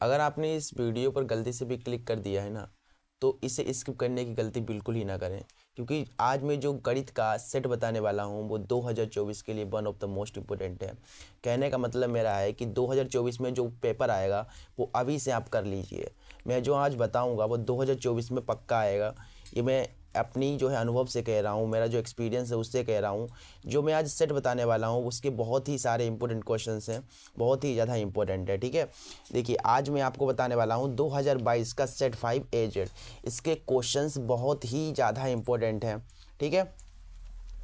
अगर आपने इस वीडियो पर गलती से भी क्लिक कर दिया है ना, तो इसे स्किप करने की गलती बिल्कुल ही ना करें, क्योंकि आज मैं जो गणित का सेट बताने वाला हूँ वो 2024 के लिए one of the most important है। कहने का मतलब मेरा है कि 2024 में जो पेपर आएगा वो अभी से आप कर लीजिए। मैं जो आज बताऊँगा वो 2024 में पक्का आएगा। ये मैं अपनी जो है अनुभव से कह रहा हूँ, मेरा जो एक्सपीरियंस है उससे कह रहा हूँ। जो मैं आज सेट बताने वाला हूँ उसके बहुत ही सारे इंपॉर्टेंट क्वेश्चंस हैं, बहुत ही ज़्यादा इंपॉर्टेंट है। ठीक है, देखिए आज मैं आपको बताने वाला हूँ 2022 का सेट 5 AZ। इसके क्वेश्चंस बहुत ही ज़्यादा इंपॉर्टेंट हैं। ठीक है,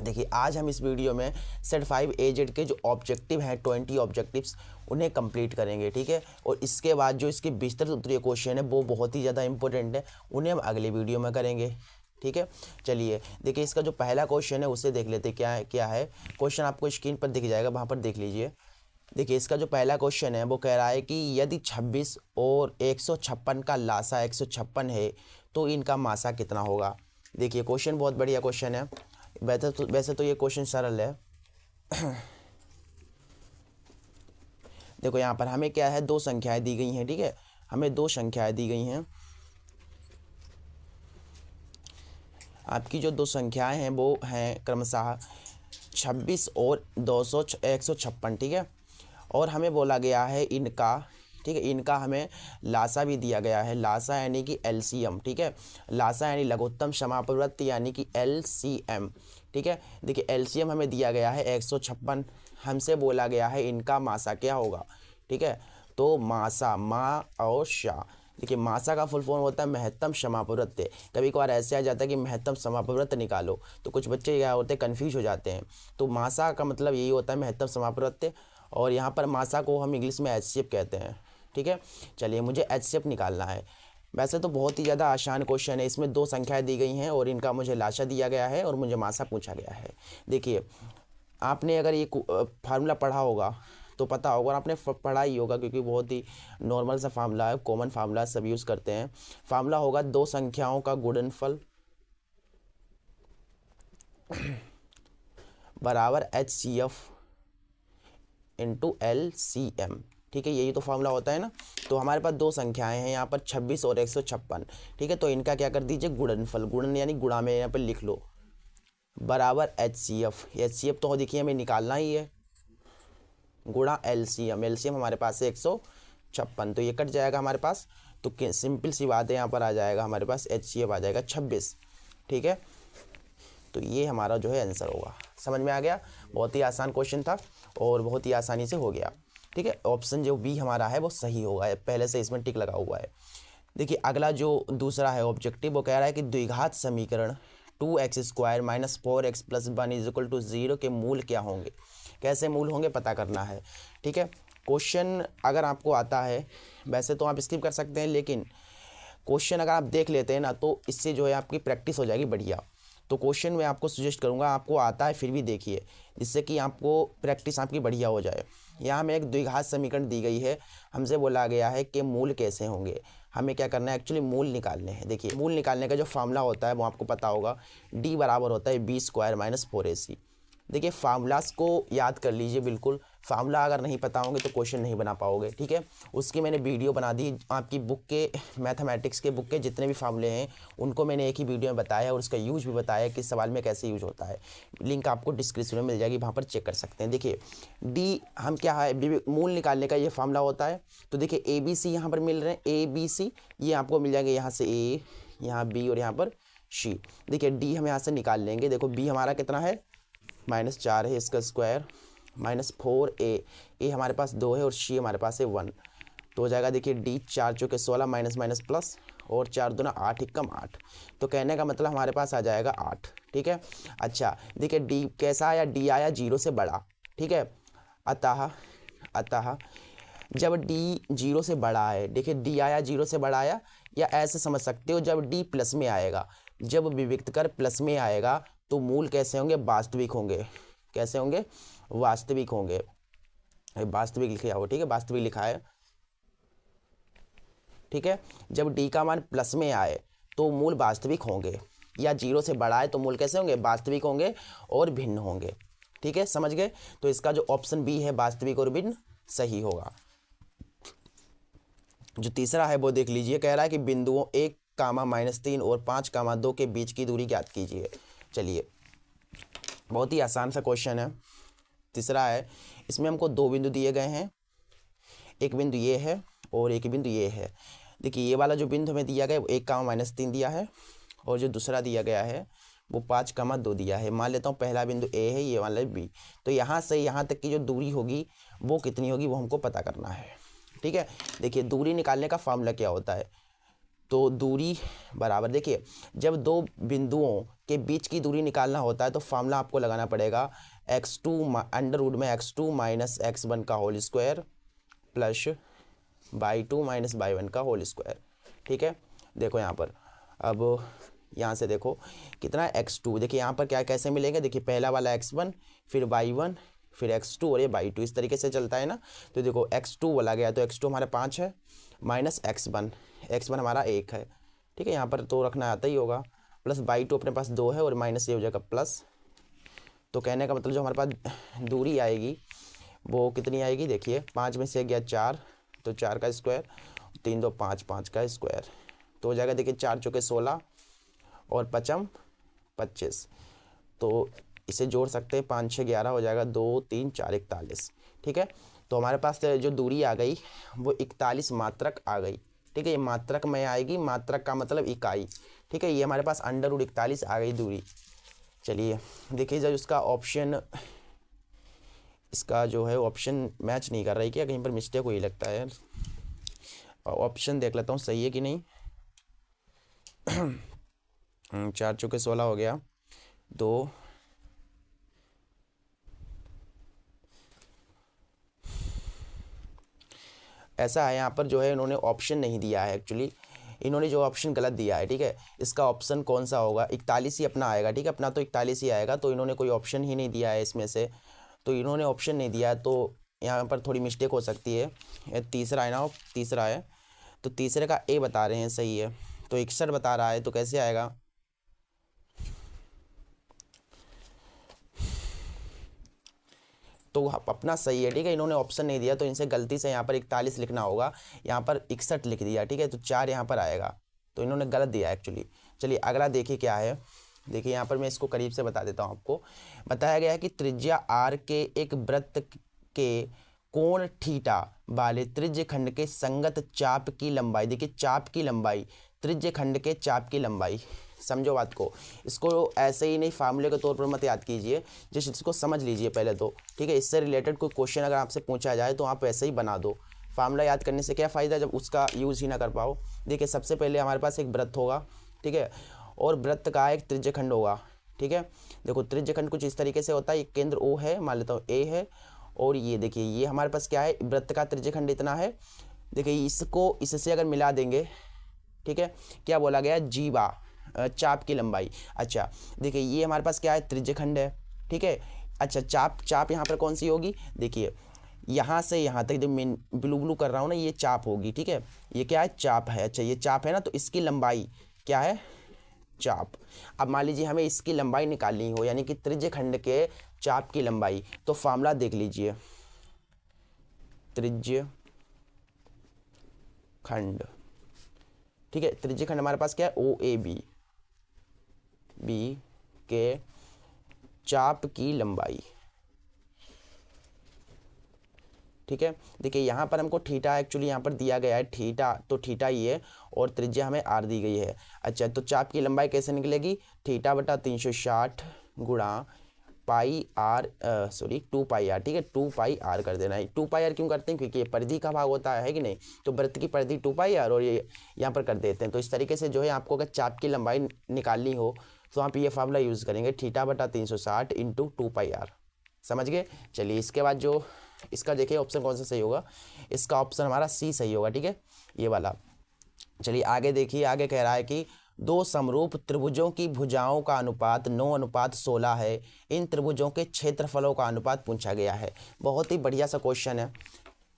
देखिए आज हम इस वीडियो में सेट 5 AZ के जो ऑब्जेक्टिव हैं 20 ऑब्जेक्टिव्स उन्हें कंप्लीट करेंगे। ठीक है, और इसके बाद जो इसके विस्तृत उत्तरीय क्वेश्चन है वो बहुत ही ज़्यादा इंपॉर्टेंट है, उन्हें हम अगले वीडियो में करेंगे। ठीक है, चलिए देखिए इसका जो पहला क्वेश्चन है उसे देख लेते क्या है। क्वेश्चन आपको स्क्रीन पर दिख जाएगा, वहाँ पर देख लीजिए। देखिए इसका जो पहला क्वेश्चन है वो कह रहा है कि यदि 26 और 156 का लासा 156 है तो इनका मासा कितना होगा। देखिए क्वेश्चन बहुत बढ़िया क्वेश्चन है। वैसे तो ये क्वेश्चन सरल है। देखो यहाँ पर हमें क्या है, दो संख्याएं दी गई हैं। ठीक है, हमें दो संख्याएं दी गई हैं। आपकी जो दो संख्याएं हैं वो हैं क्रमशः 26 और 156। ठीक है, और हमें बोला गया है इनका, ठीक है, इनका हमें लासा भी दिया गया है, लासा यानी कि एलसीएम। ठीक है, लासा यानी लघुत्तम समापवर्त यानी कि एलसीएम। ठीक है, देखिए एलसीएम हमें दिया गया है 156, हमसे बोला गया है इनका मासा क्या होगा। ठीक है, तो मासा, मा और शा। देखिए मासा का फुल फॉर्म होता है महत्तम समापवर्त। कभी कभार ऐसे आ जाता है कि महत्तम समापवर्त निकालो, तो कुछ बच्चे क्या होते हैं कन्फ्यूज हो जाते हैं। तो मासा का मतलब यही होता है महत्तम समापवर्त, और यहाँ पर मासा को हम इंग्लिश में एचसीएफ कहते हैं। ठीक है, चलिए मुझे एचसीएफ निकालना है। वैसे तो बहुत ही ज़्यादा आसान क्वेश्चन है, इसमें दो संख्याएं दी गई हैं और इनका मुझे लाशा दिया गया है और मुझे मासा पूछा गया है। देखिए आपने अगर ये फार्मूला पढ़ा होगा तो पता होगा, और आपने पढ़ा ही होगा क्योंकि बहुत ही नॉर्मल सा फार्मूला है, कॉमन फार्मूला सब यूज़ करते हैं। फार्मूला होगा दो संख्याओं का गुणनफल बराबर HCF इंटू LCM। ठीक है, यही तो फार्मूला होता है ना। तो हमारे पास दो संख्याएं हैं यहाँ पर 26 और 156। ठीक है, तो इनका क्या कर दीजिए गुणनफल, गुणन यानी गुणा में यहाँ पर लिख लो, बराबर HCF तो देखिए हमें निकालना ही है, गुणा LCM हमारे पास है 156, तो ये कट जाएगा हमारे पास। तो सिंपल सी बात है, यहाँ पर आ जाएगा हमारे पास HCF आ जाएगा 26। ठीक है, तो ये हमारा जो है आंसर होगा। समझ में आ गया, बहुत ही आसान क्वेश्चन था और बहुत ही आसानी से हो गया। ठीक है, ऑप्शन जो बी हमारा है वो सही होगा, पहले से इसमें टिक लगा हुआ है। देखिए अगला जो दूसरा है ऑब्जेक्टिव, वो कह रहा है कि द्विघात समीकरण 2x² - 4x + 1 = 0 के मूल क्या होंगे। कैसे मूल होंगे पता करना है। ठीक है, क्वेश्चन अगर आपको आता है, वैसे तो आप स्किप कर सकते हैं, लेकिन क्वेश्चन अगर आप देख लेते हैं ना तो इससे जो है आपकी प्रैक्टिस हो जाएगी बढ़िया। तो क्वेश्चन मैं आपको सजेस्ट करूंगा, आपको आता है फिर भी देखिए, जिससे कि आपको प्रैक्टिस आपकी बढ़िया हो जाए। यहाँ हमें एक द्विघात समीकरण दी गई है, हमसे बोला गया है कि मूल कैसे होंगे। हमें क्या करना है, एक्चुअली मूल निकालने हैं। देखिए मूल निकालने का जो फार्मूला होता है वो आपको पता होगा, D बराबर होता है B² - 4AC। देखिए फार्मूलास को याद कर लीजिए बिल्कुल, फार्मूला अगर नहीं पता होंगे तो क्वेश्चन नहीं बना पाओगे। ठीक है, उसकी मैंने वीडियो बना दी, आपकी बुक के मैथमेटिक्स के बुक के जितने भी फार्मूले हैं उनको मैंने एक ही वीडियो में बताया और उसका यूज भी बताया कि सवाल में कैसे यूज होता है। लिंक आपको डिस्क्रिप्शन में मिल जाएगी, वहाँ पर चेक कर सकते हैं। देखिए डी हम क्या है, मूल निकालने का ये फार्मूला होता है। तो देखिए ABC यहाँ पर मिल रहे हैं, ABC ये आपको मिल जाएंगे, यहाँ से A, यहाँ B और यहाँ पर C। देखिए D हम यहाँ से निकाल लेंगे। देखो B हमारा कितना है, -4 है, इसका स्क्वायर -4A हमारे पास 2 है और C हमारे पास है 1, तो हो जाएगा देखिए D 4 चौके 16 माइनस माइनस प्लस और 4 दूना 8 एकम 8। तो कहने का मतलब हमारे पास आ जाएगा 8। ठीक है, अच्छा देखिए D कैसा आया, D आया 0 से बड़ा। ठीक है, अतः जब D 0 से बड़ा है, देखिए D आया 0 से बड़ा आया, या ऐसे समझ सकते हो जब D प्लस में आएगा, जब विविक्त कर प्लस में आएगा तो मूल कैसे होंगे, वास्तविक होंगे। कैसे होंगे, वास्तविक होंगे। वास्तविक लिखा हो, ठीक है, वास्तविक लिखा है। ठीक है, जब D का मान प्लस में आए तो मूल वास्तविक होंगे, या 0 से बड़ा है तो मूल कैसे होंगे, वास्तविक होंगे और भिन्न होंगे। ठीक है, समझ गए। तो इसका जो ऑप्शन बी है वास्तविक और भिन्न सही होगा। जो तीसरा है वो देख लीजिए, कह रहा है कि बिंदुओं 1, -3 और 5, 2 के बीच की दूरी ज्ञात कीजिए। चलिए, बहुत ही आसान सा क्वेश्चन है। तीसरा है, इसमें हमको 2 बिंदु दिए गए हैं, एक बिंदु ये है और एक बिंदु ये है। देखिए, ये वाला जो बिंदु हमें दिया गया है वो 1, -3 दिया है, और जो दूसरा दिया गया है वो 5, 2 दिया है। मान लेता हूँ पहला बिंदु ए है, ये वाला बी। तो यहाँ से यहाँ तक की जो दूरी होगी वो कितनी होगी, वो हमको पता करना है। ठीक है, देखिए दूरी निकालने का फार्मूला क्या होता है। तो दूरी बराबर, देखिए जब 2 बिंदुओं के बीच की दूरी निकालना होता है तो फार्मूला आपको लगाना पड़ेगा x2 अंडर रूट में x2 - x1 का whole square plus y2 - y1 का होल स्क्वायर। ठीक है, देखो यहाँ पर, अब यहाँ से देखो कितना x2, देखिए यहाँ पर क्या कैसे मिलेंगे, देखिए पहला वाला x1 फिर y1 फिर x2 और ये y2, इस तरीके से चलता है ना। तो देखो x2 बोला गया तो x2 हमारा 5 है माइनस x1 हमारा 1 है। ठीक है, यहाँ पर तो रखना आता ही होगा, प्लस y2 अपने पास 2 है और माइनस ये हो जाएगा प्लस। तो कहने का मतलब जो हमारे पास दूरी आएगी वो कितनी आएगी, देखिए 5 में से गया 4, तो 4 का स्क्वायर, 3 2 5, 5 का स्क्वायर, तो हो जाएगा देखिए 4 चौके 16 और 5 25। तो इसे जोड़ सकते हैं, 5 6 11 हो जाएगा, 2 3 4 41। ठीक है, तो हमारे पास जो दूरी आ गई वो 41 मात्रक आ गई। ठीक है, ये मात्रक में आएगी, मात्रक का मतलब इकाई। ठीक है, ये हमारे पास अंडर रूट 41 आ गई दूरी। चलिए देखिए, जब इसका ऑप्शन, इसका जो है ऑप्शन मैच नहीं कर रही, क्या कहीं पर मिस्टेक हुई लगता है। ऑप्शन देख लेता हूँ सही है कि नहीं। 4 चौके 16 हो गया, 2 ऐसा है, यहाँ पर जो है इन्होंने ऑप्शन नहीं दिया है एक्चुअली, इन्होंने जो ऑप्शन गलत दिया है। ठीक है, इसका ऑप्शन कौन सा होगा, 41 ही अपना आएगा। ठीक है, अपना तो 41 ही आएगा, तो इन्होंने कोई ऑप्शन ही नहीं दिया है इसमें से, तो इन्होंने ऑप्शन नहीं दिया है, तो यहाँ पर थोड़ी मिस्टेक हो सकती है। तीसरा है ना, तीसरा है, तो तीसरे का ए बता रहे हैं सही है, तो 61 बता रहा है, तो कैसे आएगा, तो अपना सही है। ठीक है, इन्होंने ऑप्शन नहीं दिया तो इनसे गलती से यहाँ पर 41 लिखना होगा, यहाँ पर 61 लिख दिया। ठीक है, तो 4 यहाँ पर आएगा, तो इन्होंने गलत दिया एक्चुअली। चलिए अगला देखिए क्या है। देखिए यहाँ पर मैं इसको करीब से बता देता हूँ आपको। बताया गया है कि त्रिज्या आर के एक वृत्त के कोण थीटा वाले त्रिज्य खंड के संगत चाप की लंबाई, देखिए चाप की लंबाई, त्रिज्य खंड के चाप की लंबाई, समझो बात को, इसको ऐसे ही नहीं फार्मूले के तौर पर मत याद कीजिए, जिस इसको समझ लीजिए पहले तो। ठीक है, इससे रिलेटेड कोई क्वेश्चन अगर आपसे पूछा जाए तो आप ऐसे ही बना दो। फार्मूला याद करने से क्या फ़ायदा जब उसका यूज़ ही ना कर पाओ। देखिए सबसे पहले हमारे पास एक वृत्त होगा, ठीक है, और वृत्त का एक त्रिज्यखंड होगा। ठीक है, देखो त्रिज्यखंड कुछ इस तरीके से होता है, एक केंद्र ओ है, मान लेता हूँ ए है, और ये देखिए ये हमारे पास क्या है, वृत्त का त्रिज्यखंड इतना है। देखिए इसको इससे अगर मिला देंगे, ठीक है, क्या बोला गया, जीवा चाप की लंबाई। अच्छा देखिए ये हमारे पास क्या है, त्रिज्यखंड है। ठीक है, अच्छा चाप यहाँ पर कौन सी होगी, देखिए यहाँ से यहाँ तक जो मैं ब्लू ब्लू कर रहा हूँ ना, ये चाप होगी। ठीक है, ये क्या है, चाप है। अच्छा ये चाप है ना, तो इसकी लंबाई क्या है, चाप। अब मान लीजिए हमें इसकी लंबाई निकालनी हो, यानी कि त्रिज्यखंड के चाप की लंबाई, तो फार्मूला देख लीजिए, त्रिज्यखंड, ठीक है, त्रिज्यखंड हमारे पास क्या है, ओ ए बी के चाप की लंबाई। ठीक है, देखिए यहाँ पर हमको थीटा एक्चुअली यहाँ पर दिया गया है, थीटा, तो थीटा ये और त्रिज्या हमें आर दी गई है। अच्छा तो चाप की लंबाई कैसे निकलेगी, थीटा बटा 360 गुणा पाई आर, सॉरी 2 पाई आर। ठीक है, 2 पाई आर कर देना है। 2 पाई आर क्यों करते हैं, क्योंकि ये परिधि का भाग होता है कि नहीं, तो वृत्त की परिधि 2 पाई आर और ये यहाँ पर कर देते हैं। तो इस तरीके से जो है आपको अगर चाप की लंबाई निकालनी हो तो आप ये फार्मूला यूज़ करेंगे, थीटा बटा 360 इंटू 2 पाई आर। समझ गए। चलिए इसके बाद जो इसका देखिए ऑप्शन कौन सा सही होगा, इसका ऑप्शन हमारा सी सही होगा। ठीक है, ये वाला। चलिए आगे देखिए, आगे कह रहा है कि 2 समरूप त्रिभुजों की भुजाओं का अनुपात 9:16 है, इन त्रिभुजों के क्षेत्रफलों का अनुपात पूछा गया है। बहुत ही बढ़िया सा क्वेश्चन है।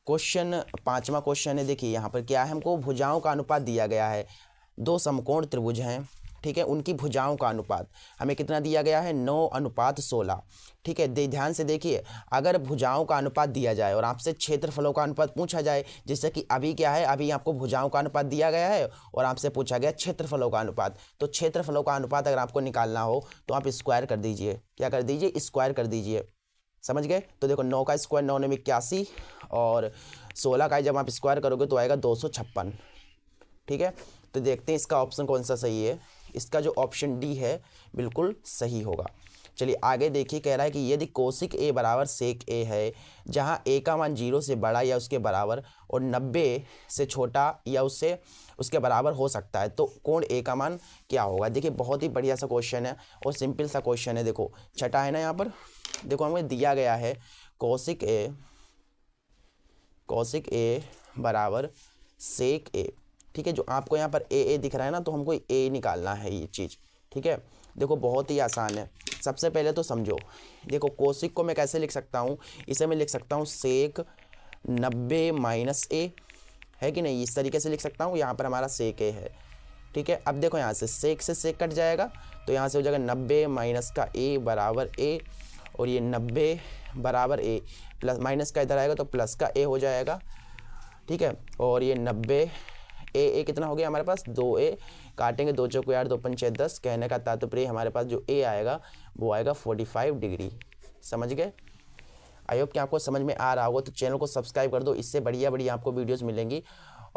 क्वेश्चन 5वां क्वेश्चन है। देखिए यहाँ पर क्या है, हमको भुजाओं का अनुपात दिया गया है, 2 समकोण त्रिभुज हैं। ठीक है, उनकी भुजाओं का अनुपात हमें कितना दिया गया है, 9:16। ठीक है, ध्यान से देखिए, अगर भुजाओं का अनुपात दिया जाए और आपसे क्षेत्रफलों का अनुपात पूछा जाए, जैसे कि अभी क्या है, अभी आपको भुजाओं का अनुपात दिया गया है और आपसे पूछा गया क्षेत्रफलों का अनुपात, तो क्षेत्रफलों का अनुपात अगर आपको निकालना हो तो आप स्क्वायर कर दीजिए। क्या कर दीजिए, स्क्वायर कर दीजिए। समझ गए। तो देखो 9 का स्क्वायर 9 में 81 और 16 का जब आप स्क्वायर करोगे तो आएगा 256। ठीक है, तो देखते हैं इसका ऑप्शन कौन सा सही है। इसका जो ऑप्शन डी है बिल्कुल सही होगा। चलिए आगे देखिए, कह रहा है कि यदि कोसिक ए बराबर सेक ए है जहां ए का मान 0 से बड़ा या उसके बराबर और 90 से छोटा या उसके बराबर हो सकता है, तो कोण ए का मान क्या होगा। देखिए बहुत ही बढ़िया सा क्वेश्चन है और सिंपल सा क्वेश्चन है। देखो छठा है ना, यहाँ पर देखो हमें दिया गया है कोसिक ए बराबर सेक ए। ठीक है, जो आपको यहाँ पर ए दिख रहा है ना, तो हमको ए निकालना है ये चीज़। ठीक है, देखो बहुत ही आसान है। सबसे पहले तो समझो, देखो कोसिक को मैं कैसे लिख सकता हूँ, इसे मैं लिख सकता हूँ सेक 90 माइनस ए, है कि नहीं, इस तरीके से लिख सकता हूँ। यहाँ पर हमारा सेक ए है। ठीक है, अब देखो यहाँ से सेक कट जाएगा, तो यहाँ से हो जाएगा 90 माइनस का ए बराबर ए, और ये 90 बराबर ए प्लस माइनस का इधर आएगा तो प्लस का ए हो जाएगा। ठीक है, और ये 90 ए कितना हो गया हमारे पास, 2a, काटेंगे 2 चौको 8 2 पंचे 10। कहने का तात्पर्य हमारे पास जो ए आएगा वो आएगा 45 डिग्री। समझ गए। आई होप कि आपको समझ में आ रहा होगा। तो चैनल को सब्सक्राइब कर दो, इससे बढ़िया आपको वीडियोस मिलेंगी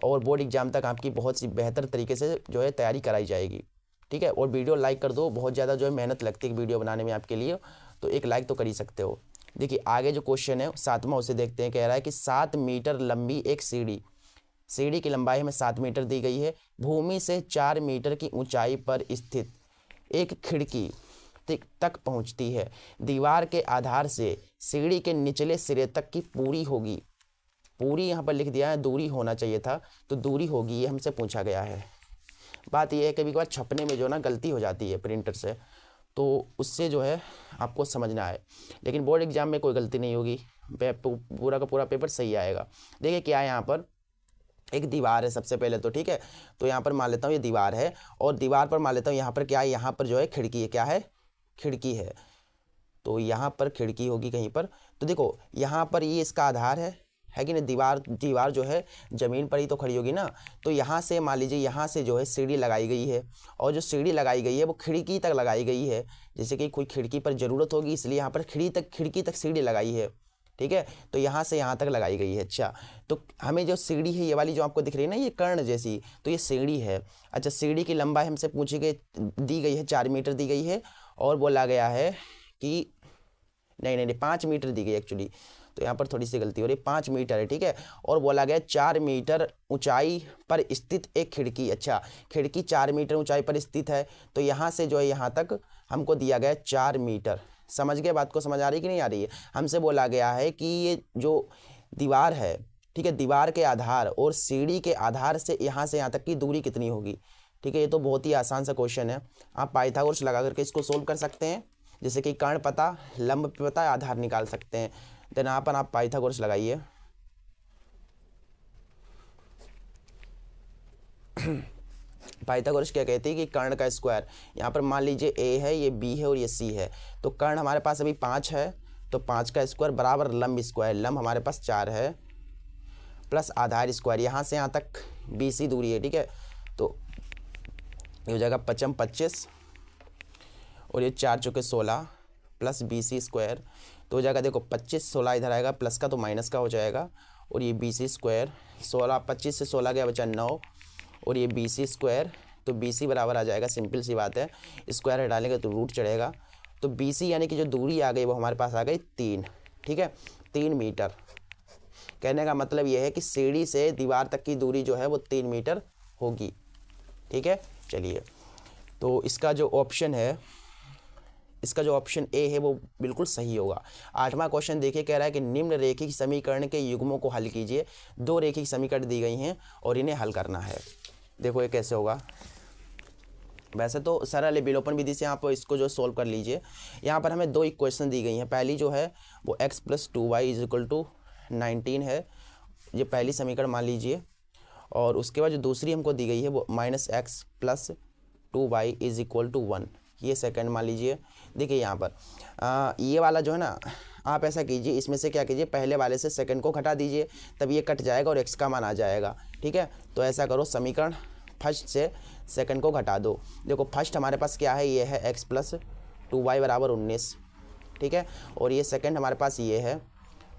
और बोर्ड एग्जाम तक आपकी बहुत सी बेहतर तरीके से जो है तैयारी कराई जाएगी। ठीक है, और वीडियो लाइक कर दो, बहुत ज़्यादा जो है मेहनत लगती है वीडियो बनाने में आपके लिए, तो एक लाइक तो कर ही सकते हो। देखिए आगे जो क्वेश्चन है 7वां, उसे देखते हैं। कह रहा है कि 7 मीटर लंबी एक सीढ़ी की लंबाई हमें 7 मीटर दी गई है। भूमि से 4 मीटर की ऊंचाई पर स्थित एक खिड़की तक पहुंचती है। दीवार के आधार से सीढ़ी के निचले सिरे तक की पूरी यहाँ पर लिख दिया है, दूरी होना चाहिए था, तो दूरी होगी, ये हमसे पूछा गया है। बात यह है कभी कभार छपने में जो ना गलती हो जाती है प्रिंटर से, तो उससे जो है आपको समझना है, लेकिन बोर्ड एग्जाम में कोई गलती नहीं होगी, पूरा का पूरा पेपर सही आएगा। देखिए क्या है, यहाँ पर एक दीवार है सबसे पहले तो। ठीक है, तो यहाँ पर मान लेता हूँ ये दीवार है, और दीवार पर मान लेता हूँ यहाँ पर क्या है, यहाँ पर जो है खिड़की है। क्या है, खिड़की है, तो यहाँ पर खिड़की होगी कहीं पर। तो देखो यहाँ पर ये इसका आधार है कि नहीं, दीवार जो है ज़मीन पर ही तो खड़ी होगी ना। तो यहाँ से मान लीजिए, यहाँ से जो है सीढ़ी लगाई गई है, और जो सीढ़ी लगाई गई है वो खिड़की तक लगाई गई है। जैसे कि कोई खिड़की पर ज़रूरत होगी, इसलिए यहाँ पर खिड़की तक सीढ़ी लगाई है। ठीक है, तो यहाँ से यहाँ तक लगाई गई है। अच्छा, तो हमें जो सीढ़ी है ये वाली जो आपको दिख रही है ना, ये कर्ण जैसी, तो ये सीढ़ी है। अच्छा, सीढ़ी की लंबाई हमसे दी गई है 4 मीटर दी गई है, और बोला गया है कि नहीं 5 मीटर दी गई एक्चुअली, तो यहाँ पर थोड़ी सी गलती हो रही है, 5 मीटर है। ठीक है, और बोला गया 4 मीटर ऊंचाई पर स्थित एक खिड़की। अच्छा, खिड़की 4 मीटर ऊंचाई पर स्थित है, तो यहाँ से जो है यहाँ तक हमको दिया गया 4 मीटर। समझ गए, बात को समझ आ रही कि नहीं आ रही है। हमसे बोला गया है कि ये जो दीवार है, ठीक है, दीवार के आधार और सीढ़ी के आधार से यहाँ तक की दूरी कितनी होगी। ठीक है, ये तो बहुत ही आसान सा क्वेश्चन है, आप पाइथागोरस लगा करके इसको सोल्व कर सकते हैं। जैसे कि कर्ण पता, लंब पता, आधार निकाल सकते हैं। देन यहाँ पर आप पाइथागोरस लगाइए। पाइथागोरस क्या कहती है कि कर्ण का स्क्वायर, यहाँ पर मान लीजिए ए है, ये बी है और ये सी है, तो कर्ण हमारे पास अभी 5 है, तो 5 का स्क्वायर बराबर लंब स्क्वायर, लंब हमारे पास 4 है, प्लस आधार स्क्वायर, यहाँ से यहाँ तक BC दूरी है। ठीक है, तो ये हो जाएगा 5 25, और ये 4 चौके 16 प्लस BC स्क्वायर, तो हो जाएगा देखो 25 16 इधर आएगा, प्लस का तो माइनस का हो जाएगा, और ये BC स्क्वायर 16, 25 से 16 गया बचा 9, और ये BC स्क्वायर, तो BC बराबर आ जाएगा, सिंपल सी बात है, स्क्वायर हटालेंगे तो रूट चढ़ेगा, तो BC यानी कि जो दूरी आ गई वो हमारे पास आ गई 3। ठीक है, 3 मीटर। कहने का मतलब ये है कि सीढ़ी से दीवार तक की दूरी जो है वो 3 मीटर होगी। ठीक है, चलिए, तो इसका जो ऑप्शन ए है वो बिल्कुल सही होगा। 8वां क्वेश्चन देखिए, कह रहा है कि निम्न रेखिक समीकरण के युग्मों को हल कीजिए। 2 रेखिक समीकरण दी गई हैं और इन्हें हल करना है। देखो ये कैसे होगा, वैसे तो सरल है, विलोपन विधि से आप इसको जो सोल्व कर लीजिए। यहाँ पर हमें 2 इक्वेशन दी गई हैं। पहली जो है वो x + 2y = 19 है, ये पहली समीकरण मान लीजिए, और उसके बाद जो दूसरी हमको दी गई है वो -x + 2y is equal to 1, ये सेकंड मान लीजिए। देखिए यहाँ पर ये वाला जो है ना, आप ऐसा कीजिए, इसमें से क्या कीजिए, पहले वाले से सेकंड को घटा दीजिए, तब ये कट जाएगा और x का मान आ जाएगा। ठीक है, तो ऐसा करो, समीकरण फर्स्ट से सेकंड को घटा दो। देखो फर्स्ट हमारे पास क्या है, ये है x प्लस 2y बराबर 19। ठीक है, और ये सेकंड हमारे पास ये है।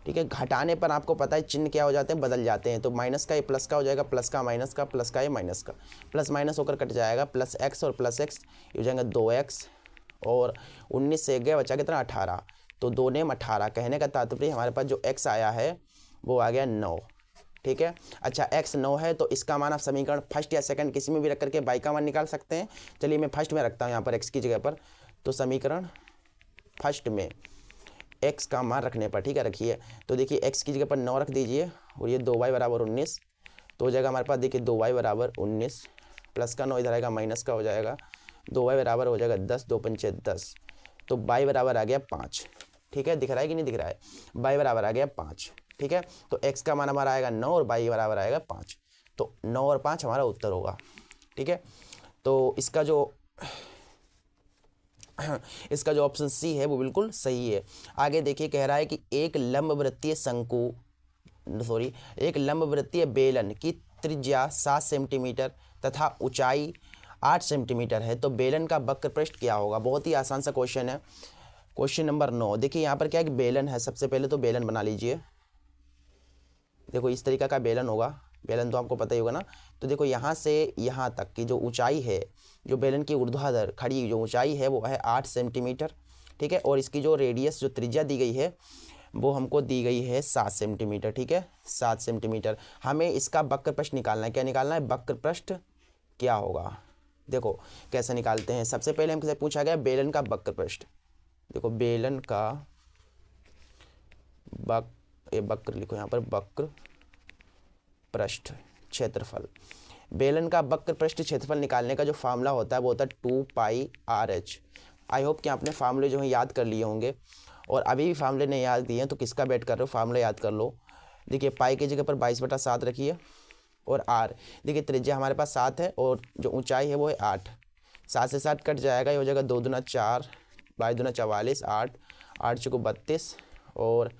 ठीक है, घटाने पर आपको पता है चिन्ह क्या हो जाते हैं, बदल जाते हैं। तो माइनस का ये प्लस का हो जाएगा, प्लस का माइनस का, प्लस का ये माइनस का, प्लस माइनस होकर कट जाएगा, प्लस x और प्लस x ये हो जाएंगे 2x, और 19 से 1 गया, बचा कितना 18। तो 2 ने 18, कहने का तात्पर्य हमारे पास जो x आया है वो आ गया 9। ठीक है, अच्छा x 9 है, तो इसका मान आप समीकरण फर्स्ट या सेकंड किसी में भी रख करके y का मान निकाल सकते हैं। चलिए मैं फर्स्ट में रखता हूँ यहाँ पर x की जगह पर, तो समीकरण फर्स्ट में x का मान रखने पर, ठीक है रखिए, तो देखिए x की जगह पर 9 रख दीजिए, और ये 2y बराबर 19, तो हो जाएगा हमारे पास, देखिए 2y बराबर 19, प्लस का 9 इधर आएगा, माइनस का हो जाएगा, 2y बराबर हो जाएगा 10, 2 पंचे 10, तो y बराबर आ गया 5। ठीक है, दिख रहा है कि नहीं दिख रहा है, y बराबर आ गया 5। ठीक है, तो x का मान हमारा आएगा 9 और y बराबर आएगा 5, तो 9 और 5 हमारा उत्तर होगा। ठीक है, तो इसका जो ऑप्शन सी है वो बिल्कुल सही है। आगे देखिए, कह रहा है कि एक लंबवृत्तीय बेलन की त्रिज्या 7 सेंटीमीटर तथा ऊंचाई 8 सेंटीमीटर है, तो बेलन का वक्र पृष्ठ क्या होगा। बहुत ही आसान सा क्वेश्चन है। क्वेश्चन नंबर 9, देखिए यहाँ पर क्या है कि बेलन है, सबसे पहले तो बेलन बना लीजिए। देखो इस तरीका का बेलन होगा, बेलन तो आपको पता ही होगा ना। तो देखो यहाँ से यहाँ तक की जो ऊंचाई है, जो बेलन की ऊर्ध्वाधर खड़ी जो ऊंचाई है वो है 8 सेंटीमीटर। ठीक है, और इसकी जो रेडियस जो त्रिज्या दी गई है वो हमको दी गई है 7 सेंटीमीटर। ठीक है, 7 सेंटीमीटर। हमें इसका वक्र पृष्ठ निकालना है। क्या निकालना है, वक्र पृष्ठ क्या होगा। देखो कैसे निकालते हैं, सबसे पहले हमसे पूछा गया बेलन का वक्र पृष्ठ। देखो बेलन का वक्र लिखो यहाँ पर, वक्र पृष्ठ क्षेत्रफल। बेलन का वक्र पृष्ठ क्षेत्रफल निकालने का जो फार्मूला होता है वो होता है 2πRh। आई होप कि आपने फार्मूले जो है याद कर लिए होंगे, और अभी भी फार्मूले नहीं याद दिए हैं तो किसका वेट कर रहे हो, फार्मूला याद कर लो। देखिए पाई की जगह पर 22/7 रखिए, और r देखिए त्रिज्या हमारे पास 7 है और जो ऊंचाई है वो है 8। 7 से 7 कट जाएगा, ये हो जाएगा 2 दूना 4, 22 दूना 44, 8 8 चौको 32, और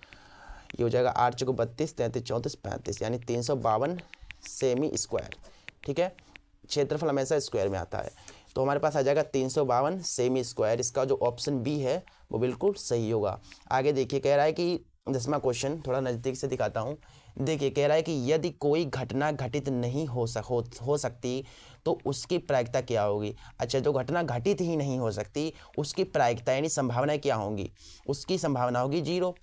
ये हो जाएगा 8 चौको 32, 33 34 35, यानी 352 सेमी स्क्वायर। ठीक है, क्षेत्रफल हमेशा स्क्वायर में आता है, तो हमारे पास आ जाएगा 352 सेमी स्क्वायर। इसका जो ऑप्शन बी है वो बिल्कुल सही होगा। आगे देखिए, कह रहा है कि 10वां क्वेश्चन थोड़ा नज़दीक से दिखाता हूँ। देखिए कह रहा है कि यदि कोई घटना घटित नहीं हो सकती तो उसकी प्रायिकता क्या होगी। अच्छा, जो घटना घटित ही नहीं हो सकती उसकी प्रायिकता यानी संभावनाएं क्या होंगी, उसकी संभावना होगी 0।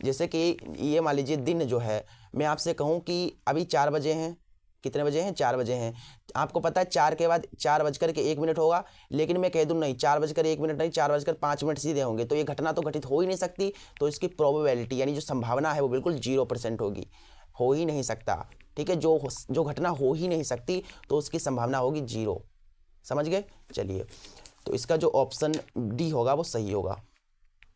जैसे कि ये मान लीजिए दिन जो है, मैं आपसे कहूँ कि अभी 4 बजे हैं, कितने बजे हैं, 4 बजे हैं। आपको पता है 4 के बाद 4:01 होगा, लेकिन मैं कह दूँ नहीं 4:01 नहीं, 4:05 सीधे होंगे, तो ये घटना तो घटित हो ही नहीं सकती। तो इसकी प्रोबेबिलिटी यानी जो संभावना है वो बिल्कुल 0% होगी, हो ही नहीं सकता। ठीक है, जो घटना हो ही नहीं सकती तो उसकी संभावना होगी 0। समझ गए, चलिए तो इसका जो ऑप्शन डी होगा वो सही होगा।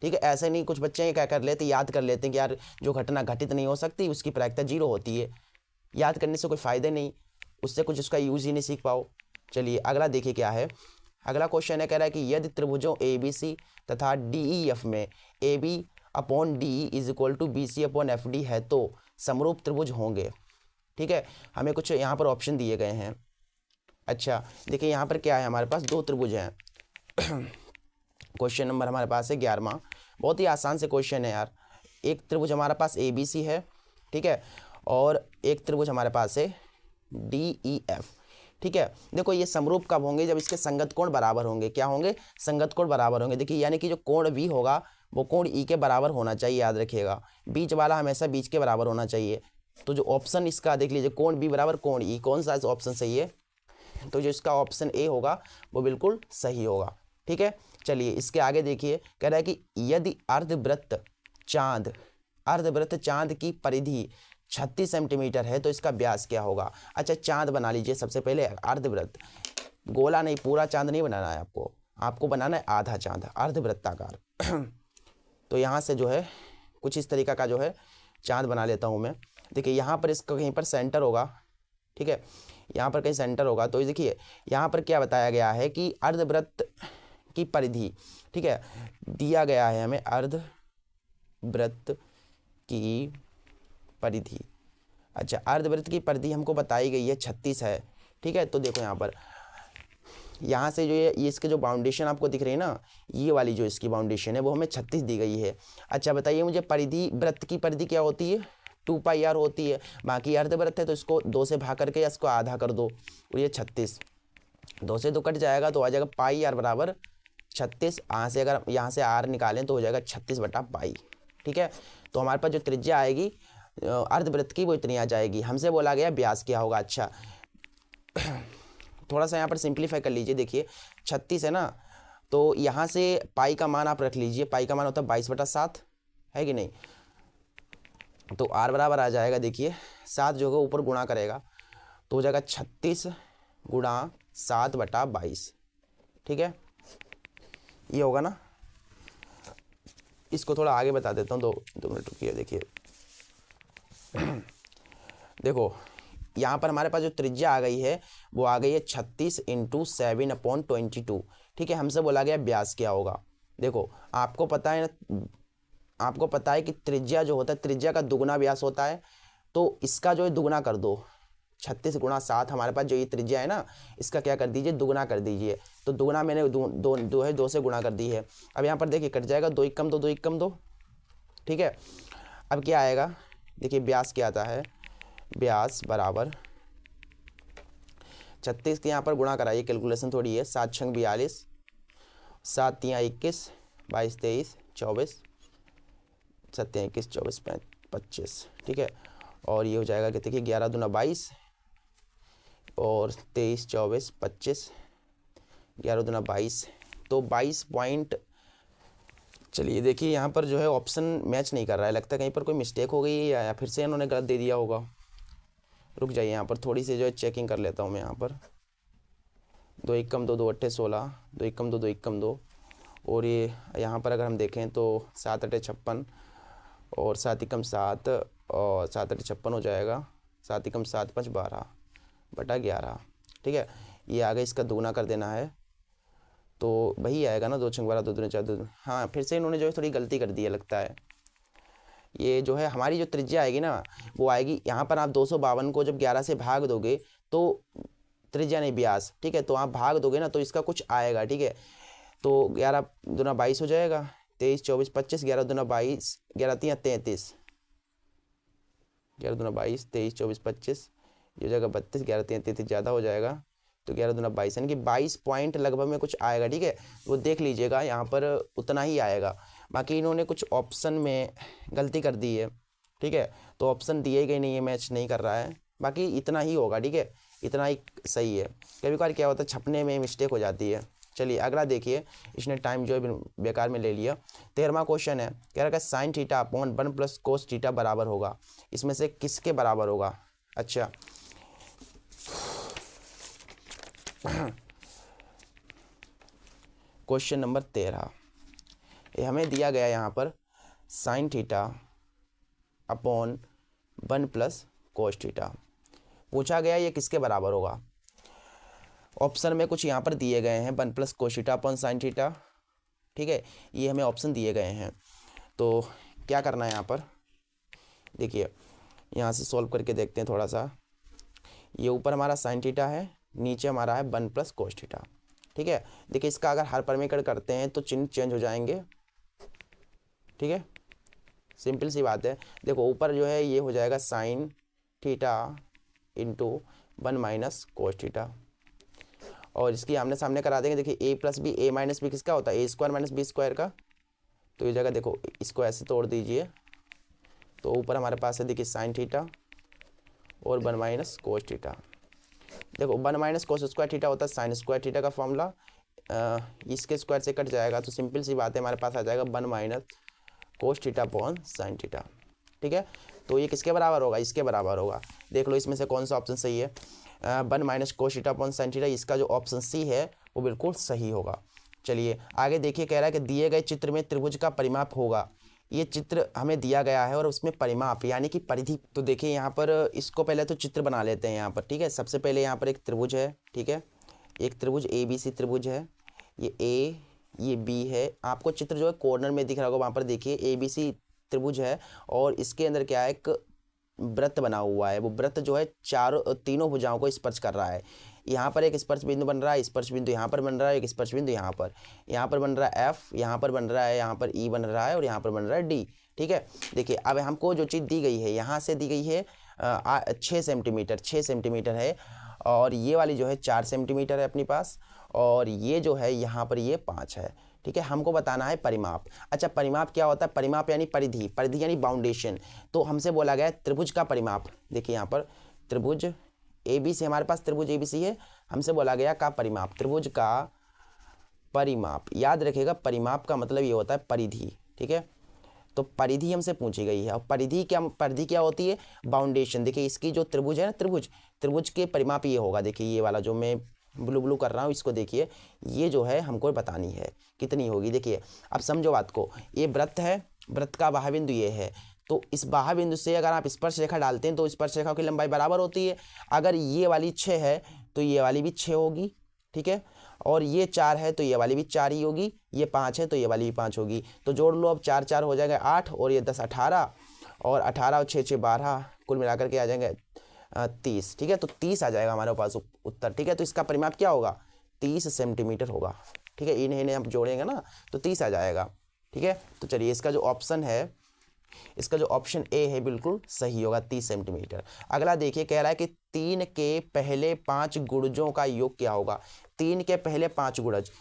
ठीक है, ऐसे नहीं कुछ बच्चे क्या कर लेते, याद कर लेते हैं कि यार जो घटना घटित नहीं हो सकती उसकी प्रायिकता 0 होती है। याद करने से कोई फ़ायदा नहीं, उससे कुछ उसका यूज़ ही नहीं सीख पाओ। चलिए अगला देखिए क्या है। अगला क्वेश्चन है, कह रहा है कि यदि त्रिभुजों ABC तथा DEF में AB/DE is equal to BC/FD है तो समरूप त्रिभुज होंगे। ठीक है, हमें कुछ यहाँ पर ऑप्शन दिए गए हैं। अच्छा देखिए यहाँ पर क्या है, हमारे पास 2 त्रिभुज हैं। क्वेश्चन नंबर हमारे पास है 11वां, बहुत ही आसान से क्वेश्चन है यार। एक त्रिभुज हमारे पास ABC है, ठीक है, और एक त्रिभुज हमारे पास है DEF। ठीक है, देखो ये समरूप कब होंगे, जब इसके संगत कोण बराबर होंगे। क्या होंगे, संगत कोण बराबर होंगे। देखिए यानी कि जो कोण B होगा वो कोण E के बराबर होना चाहिए, याद रखिएगा। बीच वाला हमेशा बीच के बराबर होना चाहिए। तो जो ऑप्शन इसका देख लीजिए, कोण B बराबर कोण E, कौन सा ऑप्शन सही है, तो जो इसका ऑप्शन ए होगा वो बिल्कुल सही होगा। ठीक है, चलिए इसके आगे देखिए, कह रहा है कि यदि अर्धवृत्त चांद की परिधि 36 सेंटीमीटर है तो इसका व्यास क्या होगा। अच्छा चांद बना लीजिए सबसे पहले, अर्धवृत्त, गोला नहीं, पूरा चांद नहीं बनाना है आपको बनाना है आधा चांद, अर्धवृत्ताकार। तो यहाँ से जो है कुछ इस तरीका का जो है चांद बना लेता हूँ मैं। देखिए यहाँ पर इसका कहीं पर सेंटर होगा, ठीक है, यहाँ पर कहीं सेंटर होगा। तो देखिए यहाँ पर क्या बताया गया है कि अर्धवृत्त की परिधि, ठीक है, दिया गया है हमें अर्धवृत्त की परिधि। अच्छा, अर्धवृत्त की परिधि हमको बताई गई है 36 है, ठीक है। तो देखो यहाँ पर, यहाँ से जो ये इसके जो बाउंडेशन आपको दिख रही है ना, ये वाली जो इसकी बाउंडेशन है वो हमें 36 दी गई है। अच्छा बताइए मुझे, परिधि, वृत्त की परिधि क्या होती है? 2πr होती है। बाकी अर्धवृत्त है तो इसको 2 से भाग करके इसको आधा कर दो, और ये 36, 2 से 2 कट जाएगा तो आ जाएगा πr बराबर 36। यहाँ से r निकालें तो हो जाएगा 36/π, ठीक है। तो हमारे पास जो त्रिज्या आएगी अर्धवृत्त की वो इतनी आ जाएगी। हमसे बोला गया व्यास क्या होगा। अच्छा थोड़ा सा यहाँ पर सिंप्लीफाई कर लीजिए। देखिए 36 है ना, तो यहाँ से पाई का मान आप रख लीजिए, पाई का मान होता है 22/7, है कि नहीं। तो r बराबर आ जाएगा, देखिए 7 जो है ऊपर गुणा करेगा तो हो जाएगा 36 × 7/22, ठीक है, ये होगा ना। इसको थोड़ा आगे बता देता हूँ, 2 मिनट रुकिए। देखिए देखो यहाँ पर हमारे पास जो त्रिज्या आ गई है वो आ गई है 36 × 7/22, ठीक है। हमसे बोला गया व्यास क्या होगा। देखो आपको पता है ना, आपको पता है कि त्रिज्या जो होता है, त्रिज्या का दुगना व्यास होता है, तो इसका जो है दुगना कर दो। 36 × 7 हमारे पास जो ये त्रिज्या है ना, इसका क्या कर दीजिए, दुगना कर दीजिए। तो दुगना मैंने 2 से गुणा कर दी है। अब यहाँ पर देखिए कट जाएगा, 2 × 2 2 × 2, ठीक है। अब क्या आएगा, देखिए व्यास क्या आता है, व्यास बराबर 36 के यहाँ पर गुणा कराइए, कैलकुलेशन थोड़ी है, 7 × 6 42, 7 × 3 21, 22 23 24, 7 × 21 24 25, ठीक है। और ये हो जाएगा कि देखिए 11 दूना 22 और 23 24 25, 11 दूना 22, तो 22 पॉइंट। चलिए देखिए यहाँ पर जो है ऑप्शन मैच नहीं कर रहा है, लगता है कहीं पर कोई मिस्टेक हो गई है या फिर से इन्होंने गलत दे दिया होगा। रुक जाइए, यहाँ पर थोड़ी सी जो है चेकिंग कर लेता हूँ मैं। यहाँ पर 2 × 2 2 8 16, 2 × 2 2 × 2, और ये यहाँ पर अगर हम देखें तो 7 8 56 और 7 × 7 और 7 8 56 हो जाएगा, 7 × 7 5 12/11, ठीक है। ये आगे इसका दुगना कर देना है तो वही आएगा ना, 2 × 12 2 दूनी 4 2। हाँ फिर से इन्होंने जो है थोड़ी गलती कर दी है लगता है। ये जो है हमारी जो त्रिज्या आएगी ना वो आएगी, यहाँ पर आप 252 को जब 11 से भाग दोगे तो त्रिज्या नहीं व्यास, ठीक है, तो आप भाग दोगे ना तो इसका कुछ आएगा, ठीक है। तो 11 दूना 22 हो जाएगा, 23 24 25, 11 दूना 22, 11 3 33, 11 दूना 22, 23 24 25, ये हो जाएगा 32, 11 3 33 ज़्यादा हो जाएगा, तो 11 दूना 22, यानी कि 22 पॉइंट लगभग में कुछ आएगा, ठीक है। वो देख लीजिएगा, यहाँ पर उतना ही आएगा। बाकी इन्होंने कुछ ऑप्शन में गलती कर दी है, ठीक है, तो ऑप्शन दिए गए नहीं है, मैच नहीं कर रहा है। बाकी इतना ही होगा, ठीक है, इतना ही सही है। कभी कभार क्या होता है छपने में मिस्टेक हो जाती है। चलिए अगला देखिए, इसने टाइम जो है बेकार में ले लिया। 13वां क्वेश्चन है, कह रहा है sine theta upon 1 + cos theta बराबर होगा, इसमें से किसके बराबर होगा। अच्छा क्वेश्चन नंबर 13, ये हमें दिया गया यहाँ पर sine theta upon 1 + cos theta पूछा गया, ये किसके बराबर होगा। ऑप्शन में कुछ यहाँ पर दिए गए हैं, 1 + cos theta upon sine theta, ठीक है, ये हमें ऑप्शन दिए गए हैं। तो क्या करना है यहाँ पर, देखिए यहाँ से सॉल्व करके देखते हैं थोड़ा सा। ये ऊपर हमारा साइन थीटा है, नीचे हमारा है 1 + कोस थीटा, ठीक है। देखिए इसका अगर हर परिमीकरण करते हैं तो चिन्ह चेंज हो जाएंगे, ठीक है, सिंपल सी बात है। देखो ऊपर जो है ये हो जाएगा साइन थीटा × 1 - कोस थीटा, और इसकी आमने सामने करा देंगे। देखिए a + b, a - b किसका होता है, a² - b² का, तो ये जगह देखो इसको ऐसे तोड़ दीजिए, तो ऊपर हमारे पास है देखिए साइन थीटा और 1 - कोस थीटा। देखो 1 - कोस² थीटा होता है sin² थीटा का फॉर्मूला, इसके स्क्वायर से कट जाएगा, तो सिंपल सी बात है हमारे पास आ जाएगा 1 - cos theta upon sine theta, ठीक है। तो ये किसके बराबर होगा, इसके बराबर होगा। देख लो इसमें से कौन सा ऑप्शन सही है, 1 - cos theta upon sine theta, इसका जो ऑप्शन सी है वो बिल्कुल सही होगा। चलिए आगे देखिए, कह रहा है कि दिए गए चित्र में त्रिभुज का परिमाप होगा, ये चित्र हमें दिया गया है और उसमें परिमाप यानी कि परिधि। तो देखिए यहाँ पर इसको पहले तो चित्र बना लेते हैं यहाँ पर, ठीक है। सबसे पहले यहाँ पर एक त्रिभुज है, ठीक है, एक त्रिभुज ABC त्रिभुज है, ये A ये B है। आपको चित्र जो है कॉर्नर में दिख रहा होगा, वहाँ पर देखिए ABC त्रिभुज है और इसके अंदर क्या है, एक वृत्त बना हुआ है। वो वृत्त जो है तीनों भुजाओं को स्पर्श कर रहा है। यहाँ पर एक स्पर्श बिंदु बन रहा है, स्पर्श बिंदु यहाँ पर बन रहा है, एक स्पर्श बिंदु यहाँ पर बन रहा है F, यहाँ पर बन रहा है, यहाँ पर E बन रहा है और यहाँ पर बन रहा है D, ठीक है। देखिए अब हमको जो चीज़ दी गई है, यहाँ से दी गई है 6 सेंटीमीटर है और ये वाली जो है 4 सेंटीमीटर है अपने पास, और ये जो है यहाँ पर ये 5 है, ठीक है। हमको बताना है परिमाप। अच्छा, परिमाप क्या होता है? परिमाप यानी परिधि, परिधि यानी बाउंडेशन। तो हमसे बोला गया है त्रिभुज का परिमाप। देखिए यहाँ पर त्रिभुज ABC, हमारे पास त्रिभुज ABC है, हमसे बोला गया का परिमाप, त्रिभुज का परिमाप। याद रखिएगा परिमाप का मतलब ये होता है परिधि, ठीक है। तो परिधि हमसे पूछी गई है और परिधि क्या होती है? बाउंडेशन। देखिए इसकी जो त्रिभुज है ना, त्रिभुज के परिमाप ये होगा। देखिए ये वाला जो मैं ब्लू कर रहा हूँ इसको देखिए, ये जो है हमको बतानी है कितनी होगी। देखिए अब समझो बात को, ये वृत्त है, वृत्त का बाह्य बिंदु ये है, तो इस बाह्य बिंदु से अगर आप स्पर्श रेखा डालते हैं तो स्पर्श रेखा की लंबाई बराबर होती है। अगर ये वाली 6 है तो ये वाली भी 6 होगी, ठीक है, और ये 4 है तो ये वाली भी 4 ही होगी, ये 5 है तो ये वाली भी 5 होगी। तो जोड़ लो, अब 4 4 हो जाएगा 8 और ये 10 18 और 18 और 6 6 12, कुल मिलाकर के आ जाएंगे 30, ठीक है। तो 30 आ जाएगा हमारे पास उत्तर, ठीक है। तो इसका परिमाप क्या होगा? 30 सेंटीमीटर होगा, ठीक है। इन्हें हम जोड़ेंगे ना तो 30 आ जाएगा, ठीक है। तो चलिए इसका जो ऑप्शन है, इसका जो ऑप्शन ए है बिल्कुल सही होगा, 30 सेंटीमीटर। अगला देखिए, कह रहा है कि 3 के पहले 5 गुणजों का योग क्या होगा? 3 के पहले 5 गुणज,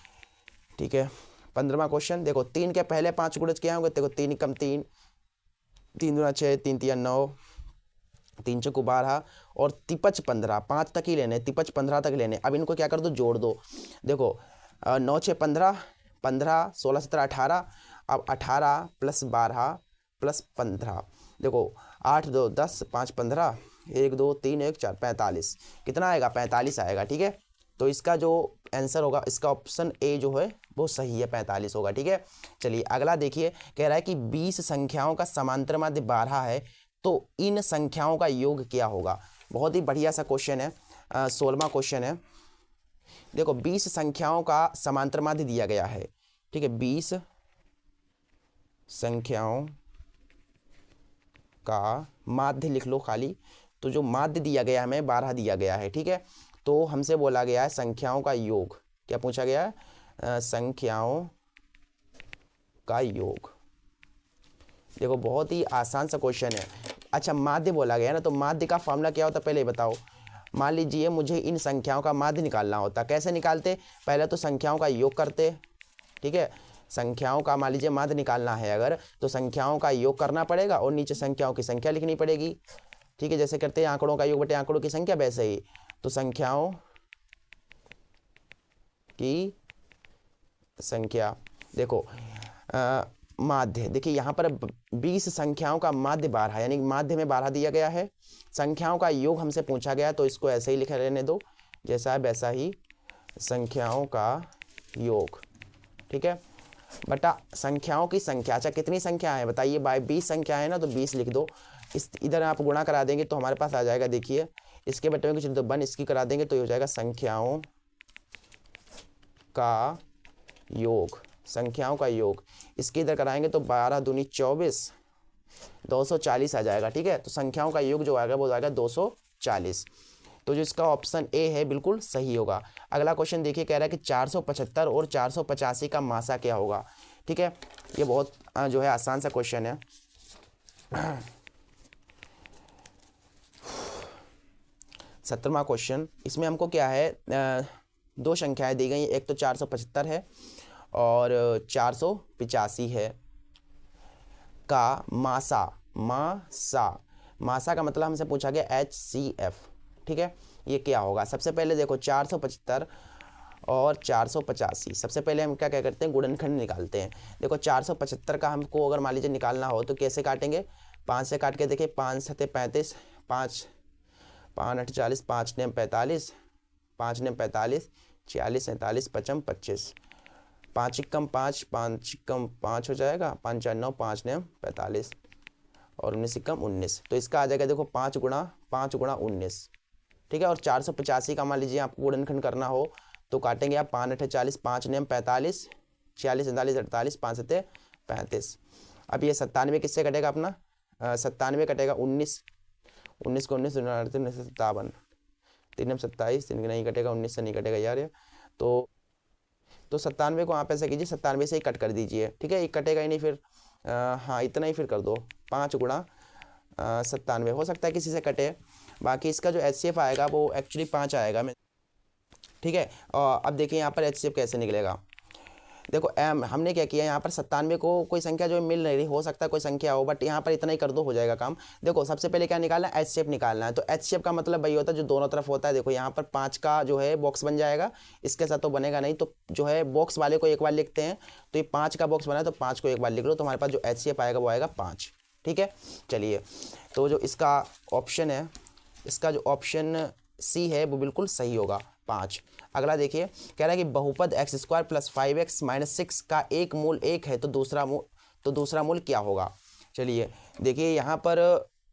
ठीक है। 15वां क्वेश्चन देखो, 3 के पहले 5 गुणज क्या होंगे? देखो 3 कम 3, 3 दूना 6, 3 तिया 9, 3 चौको 12 और तिपच 15, 5 तक ही लेने, तिपच 15 तक लेने। अब इनको क्या कर दो? जोड़ दो। देखो 9 6 15, 15 16 17 18, अब 18 + 12 + 15, देखो 8 2 10, 5 15, 1 2 3 1 4 45, कितना आएगा? 45 आएगा, ठीक है। तो इसका जो आंसर होगा, इसका ऑप्शन ए जो है वो सही है, 45 होगा, ठीक है। चलिए अगला देखिए, कह रहा है कि 20 संख्याओं का समांतर माध्य 12 है, तो इन संख्याओं का योग क्या होगा? बहुत ही बढ़िया सा क्वेश्चन है। 16वां क्वेश्चन है। देखो 20 संख्याओं का समांतर माध्य दिया गया है, ठीक है। 20 संख्याओं का माध्य लिख लो खाली। तो जो माध्य दिया गया हमें 12 दिया गया है, ठीक है। तो हमसे बोला गया है संख्याओं का योग। क्या पूछा गया है? संख्याओं का योग। देखो बहुत ही आसान सा क्वेश्चन है। अच्छा, माध्य बोला गया ना, तो माध्य का फॉर्मूला क्या होता है पहले बताओ। मान लीजिए मुझे इन संख्याओं का माध्य निकालना होता, कैसे निकालते? पहले तो संख्याओं का योग करते, ठीक है। संख्याओं का मान लीजिए माध्य निकालना है अगर, तो संख्याओं का योग करना पड़ेगा और नीचे संख्याओं की संख्या लिखनी पड़ेगी, ठीक है। जैसे करते हैं आंकड़ों का योग बटे आंकड़ों की संख्या, वैसे ही। तो संख्याओं की संख्या, देखो माध्य, देखिए यहाँ पर 20 संख्याओं का माध्य 12, यानी माध्य में 12 दिया गया है। संख्याओं का योग हमसे पूछा गया, तो इसको ऐसे ही लिख रहने दो, जैसा है वैसा ही, संख्याओं का योग, ठीक है, बटा संख्याओं की संख्या। अच्छा कितनी संख्या है बताइए? 20 संख्या है ना, तो 20 लिख दो। इस इधर आप गुणा करा देंगे तो हमारे पास आ जाएगा, देखिए इसके बटे में कुछ तो 1 इसकी करा देंगे तो ये हो जाएगा संख्याओं का योग, संख्याओं का योग। इसके इधर कराएंगे तो 12 दूनी 24, 240 आ जाएगा, ठीक है। तो संख्याओं का योग जो आएगा वो आएगा 240। तो जो इसका ऑप्शन ए है बिल्कुल सही होगा। अगला क्वेश्चन देखिए, कह रहा है कि 475 और 485 का मासा क्या होगा, ठीक है। ये बहुत जो है आसान सा क्वेश्चन है। 17वां क्वेश्चन, इसमें हमको क्या है, 2 संख्याएं दी गई, एक तो 475 है और 485 है, का मासा का मतलब हमसे पूछा गया HCF, ठीक है। ये क्या होगा? सबसे पहले देखो 475 और 485, सबसे पहले हम क्या करते हैं? गुणनखंड निकालते हैं। देखो 475 का हमको अगर मान लीजिए निकालना हो तो कैसे काटेंगे? 5 से काट के देखिए, 5 7 35, 5 5 8 40, 5 9 45, 5 9 45, 46 47 55 25, 5 कम 5, 5 कम 5 हो जाएगा, 5 4 9, 5 9 45 और 19 कम 19। तो इसका आ जाएगा देखो 5 गुणा 19, ठीक है। और 485 का मान लीजिए आपको गुणनखंड करना हो तो काटेंगे आप 5 8 40, 5 9 45, 46 47 48, 5 7 35। अब ये 97 किससे कटेगा अपना, 97 कटेगा 19 को 19 57, 3 27, 3 नहीं कटेगा, 19 से नहीं कटेगा यार ये। तो 97 को आप ऐसा कीजिए 97 से ही कट कर दीजिए, ठीक है। ये कटेगा ही नहीं फिर, हाँ इतना ही फिर कर दो, 5 गुणा 97 हो सकता है किसी से कटे। बाकी इसका जो HCF आएगा वो एक्चुअली 5 आएगा, ठीक है। और अब देखिए यहाँ पर HCF कैसे निकलेगा। देखो हमने क्या किया यहाँ पर 97 को कोई संख्या जो मिल नहीं रही, हो सकता है कोई संख्या हो, बट यहाँ पर इतना ही कर दो हो जाएगा काम। देखो सबसे पहले क्या निकालना है, HCF निकालना है। तो HCF का मतलब वही होता है जो दोनों तरफ होता है। देखो यहाँ पर 5 का जो है बॉक्स बन जाएगा, इसके साथ तो बनेगा नहीं, तो जो है बॉक्स वाले को एक बार लिखते हैं। तो ये 5 का बॉक्स बना है तो 5 को एक बार लिख लो, तो हमारे पास जो HCF आएगा वो आएगा 5, ठीक है। चलिए तो जो इसका ऑप्शन है, इसका जो ऑप्शन सी है वो बिल्कुल सही होगा, 5। अगला देखिए, कह रहा है कि बहुपद x² + 5x - 6 का एक मूल 1 है तो दूसरा मूल क्या होगा। चलिए देखिए यहाँ पर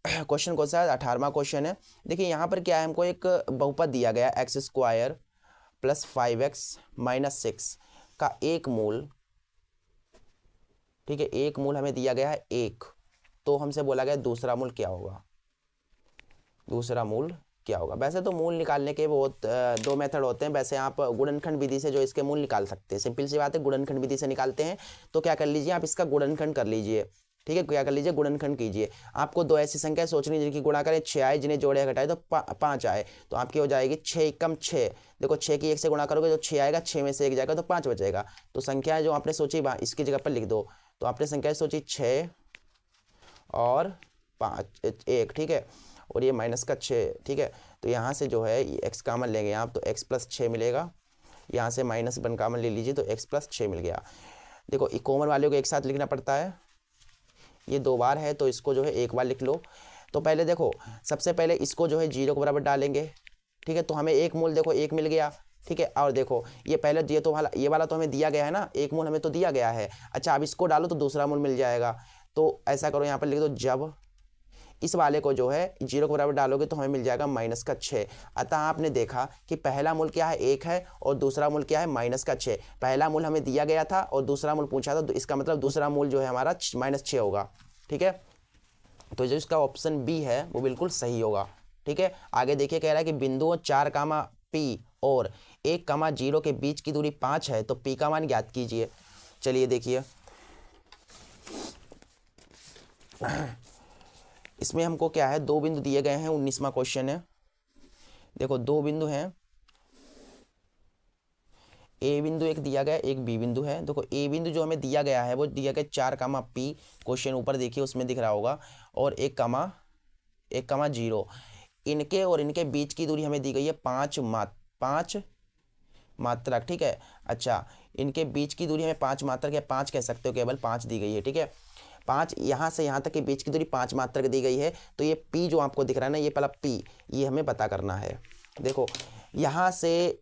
क्वेश्चन कौन सा है, 18वां क्वेश्चन है। देखिए यहाँ पर क्या है, हमको एक बहुपद दिया गया x² + 5x - 6 का एक मूल, ठीक है, एक मूल हमें दिया गया है 1। तो हमसे बोला गया दूसरा मूल क्या होगा, दूसरा मूल क्या होगा। वैसे तो मूल निकालने के बहुत 2 मेथड होते हैं। वैसे आप गुणनखंड विधि से जो इसके मूल निकाल सकते हैं, सिंपल सी बात है, गुणनखंड विधि से निकालते हैं। तो क्या कर लीजिए आप इसका गुणनखंड कर लीजिए, ठीक है। क्या कर लीजिए, गुणनखंड कीजिए। आपको 2 ऐसी संख्या सोचनी जिनकी गुणा करें 6 आए, जिन्हें जोड़े घटाए तो 5 आए। तो आपकी हो जाएगी 6 कम 6। देखो 6 की 1 से गुणा करोगे तो 6 आएगा, 6 में से 1 जाएगा तो 5 बचेगा। तो संख्या जो आपने सोची इसकी जगह पर लिख दो। तो आपने संख्या सोची 6 और 5 1, ठीक है, और ये माइनस का 6, ठीक है। तो यहाँ से जो है x कामन लेंगे आप, तो x + 6 मिलेगा। यहाँ से -1 कामन ले लीजिए तो x + 6 मिल गया। देखो कॉमन वाले को एक साथ लिखना पड़ता है, ये 2 बार है तो इसको जो है एक बार लिख लो। तो पहले देखो सबसे पहले इसको जो है 0 के बराबर डालेंगे, ठीक है। तो हमें एक मूल देखो 1 मिल गया, ठीक है। और देखो ये पहले ये वाला तो हमें दिया गया है ना, एक मूल हमें तो दिया गया है। अच्छा अब इसको डालो तो दूसरा मूल मिल जाएगा। तो ऐसा करो यहाँ पर लिख दो, जब इस वाले को जो है 0 के बराबर डालोगे तो हमें मिल जाएगा -6। अतः आपने देखा कि पहला मूल क्या है 1 है और दूसरा मूल क्या है -6। पहला मूल हमें दिया गया था और दूसरा मूल पूछा था, तो इसका मतलब दूसरा मूल जो है हमारा -6 होगा, ठीक है। तो जो इसका ऑप्शन बी है वो बिल्कुल सही होगा, ठीक है। आगे देखिए, कह रहा है कि बिंदुओं 4, P और 1, 0 के बीच की दूरी 5 है तो P का मान ज्ञात कीजिए। चलिए देखिए इसमें हमको क्या है, 2 बिंदु दिए गए हैं, 19वां क्वेश्चन है। देखो 2 बिंदु हैं, ए बिंदु एक दिया गया, एक बी बिंदु है। देखो ए बिंदु जो हमें दिया गया है वो दिया गया 4, P, क्वेश्चन ऊपर देखिए उसमें दिख रहा होगा, और 1, 0। इनके और इनके बीच की दूरी हमें दी गई है 5 मात्रक, ठीक है। अच्छा इनके बीच की दूरी हमें 5 मात्रक या 5 कह सकते हो, केवल 5 दी गई है, ठीक है। 5 यहाँ से यहाँ तक के बीच की दूरी 5 मात्रक दी गई है। तो ये P जो आपको दिख रहा है ना, ये पहला P, ये हमें पता करना है। देखो यहाँ से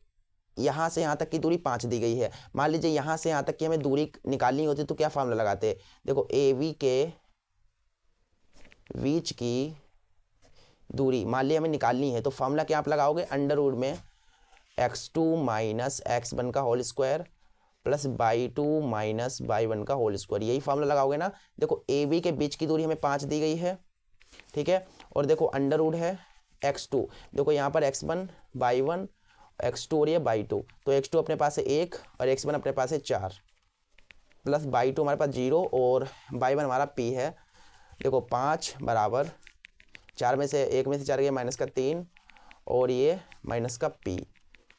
यहाँ तक की दूरी 5 दी गई है। मान लीजिए यहाँ से यहाँ तक की हमें दूरी निकालनी होती तो क्या फार्मूला लगाते। देखो AB के बीच की दूरी मान लीजिए हमें निकालनी है, तो फार्मूला क्या आप लगाओगे, अंडर में x2 - x1 का whole square plus y2 - y1 का होल स्क्वायर, यही फार्मूला लगाओगे ना। देखो AB के बीच की दूरी हमें 5 दी गई है, ठीक है। और देखो अंडर है x2, देखो यहाँ पर x1 y1 x2 और ये y2, तो x2 अपने पास है 1 और x1 अपने पास है 4, प्लस y2 हमारे पास 0 और y1 हमारा P है। देखो 5 बराबर 4 में से 1 में से 4 गया -3 और ये -P,